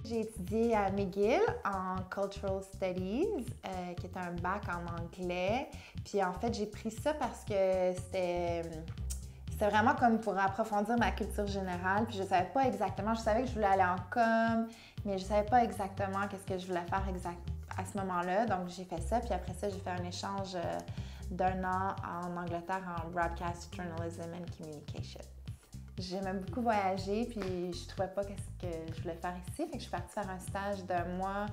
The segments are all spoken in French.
J'ai étudié à McGill en Cultural Studies, qui est un bac en anglais. Puis en fait, j'ai pris ça parce que c'était vraiment comme pour approfondir ma culture générale. Puis je savais pas exactement, je savais que je voulais aller en com, mais je savais pas exactement qu'est-ce que je voulais faire à ce moment-là. Donc j'ai fait ça. Puis après ça, j'ai fait un échange d'1 an en Angleterre en Broadcast Journalism and Communication. J'aimais beaucoup voyager, puis je trouvais pas qu'est-ce que je voulais faire ici. Fait que je suis partie faire un stage d'1 mois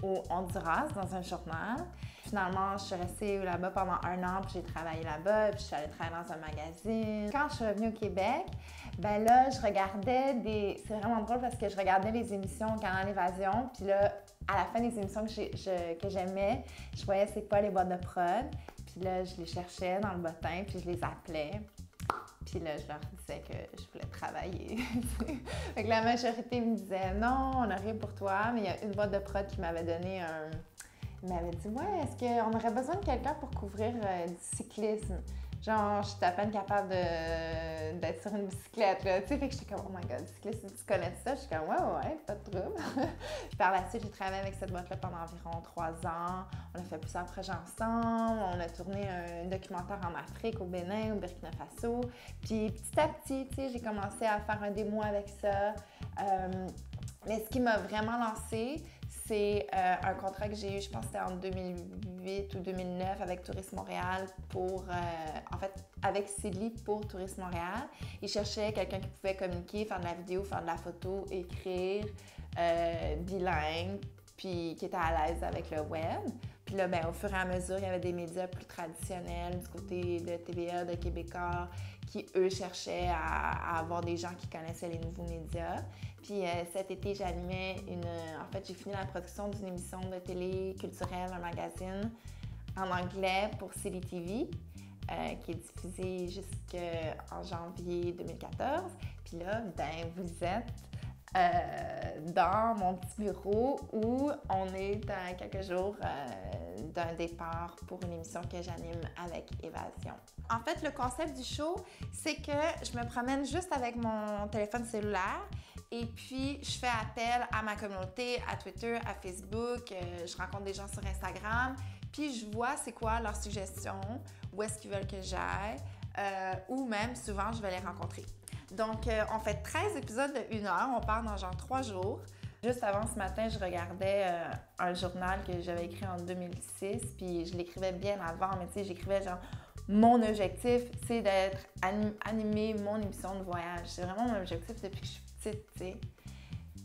au Honduras, dans un journal. Finalement, je suis restée là-bas pendant 1 an, puis j'ai travaillé là-bas, puis je suis allée travailler dans un magazine. Quand je suis revenue au Québec, ben là, je regardais des... C'est vraiment drôle parce que je regardais les émissions Canal Évasion, puis là, à la fin des émissions que j'aimais, je voyais c'est quoi les boîtes de prod, puis là, je les cherchais dans le bottin, puis je les appelais. Puis là, je leur disais que je voulais travailler. Fait que la majorité me disait « Non, on n'a rien pour toi », mais il y a une boîte de prod qui m'avait donné un... Il m'avait dit « Ouais, est-ce qu'on aurait besoin de quelqu'un pour couvrir du cyclisme? » Genre, je suis à peine capable d'être sur une bicyclette, là, tu sais. Fait que j'étais comme « Oh my God, cyclisme, tu connais ça? » Je suis comme « Ouais, pas de trouble. » Puis par la suite, j'ai travaillé avec cette boîte-là pendant environ 3 ans. On a fait plusieurs projets ensemble. On a tourné un documentaire en Afrique, au Bénin, au Burkina Faso. Puis petit à petit, tu sais, j'ai commencé à faire un démo avec ça. Mais ce qui m'a vraiment lancée, c'est un contrat que j'ai eu, je pense que c'était en 2008 ou 2009 avec Tourisme Montréal pour, en fait, avec Sidley pour Tourisme Montréal. Ils cherchaient quelqu'un qui pouvait communiquer, faire de la vidéo, faire de la photo, écrire, bilingue, puis qui était à l'aise avec le web. Puis là, ben, au fur et à mesure, il y avait des médias plus traditionnels du côté de TVA, de Québécois, qui, eux, cherchaient à avoir des gens qui connaissaient les nouveaux médias. Puis cet été, j'animais En fait, j'ai fini la production d'une émission de télé culturelle, un magazine, en anglais pour CityTV, qui est diffusée jusqu'en janvier 2014. Puis là, ben, vous êtes dans mon petit bureau où on est à quelques jours d'un départ pour une émission que j'anime avec Évasion. En fait, le concept du show, c'est que je me promène juste avec mon téléphone cellulaire et puis je fais appel à ma communauté, à Twitter, à Facebook, je rencontre des gens sur Instagram, puis je vois c'est quoi leurs suggestions, où est-ce qu'ils veulent que j'aille, ou même souvent je vais les rencontrer. Donc, on fait 13 épisodes de 1 heure, on part dans genre 3 jours. Juste avant ce matin, je regardais un journal que j'avais écrit en 2006, puis je l'écrivais bien avant, mais tu sais, j'écrivais genre mon objectif, c'est d'être animer mon émission de voyage. C'est vraiment mon objectif depuis que je suis petite, tu sais.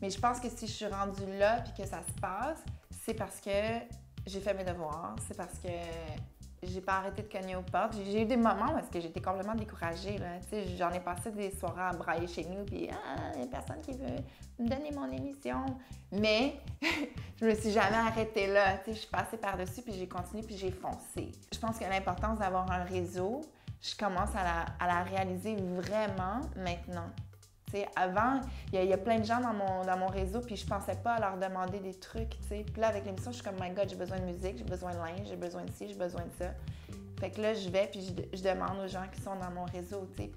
Mais je pense que si je suis rendue là puis que ça se passe, c'est parce que j'ai fait mes devoirs, c'est parce que j'ai pas arrêté de cogner aux portes. J'ai eu des moments où est-ce que j'étais complètement découragée, là. Tu sais, j'en ai passé des soirées à brailler chez nous, puis il n'y a personne qui veut me donner mon émission. Mais je me suis jamais arrêtée là. Tu sais, je suis passée par-dessus, puis j'ai continué, puis j'ai foncé. Je pense que l'importance d'avoir un réseau, je commence à la réaliser vraiment maintenant. T'sais, avant, il y a plein de gens dans mon réseau, puis je pensais pas à leur demander des trucs, tu sais. Puis là, avec l'émission, je suis comme « My God, j'ai besoin de musique, j'ai besoin de linge, j'ai besoin de ci, j'ai besoin de ça. » Fait que là, je vais, puis je demande aux gens qui sont dans mon réseau, tu sais.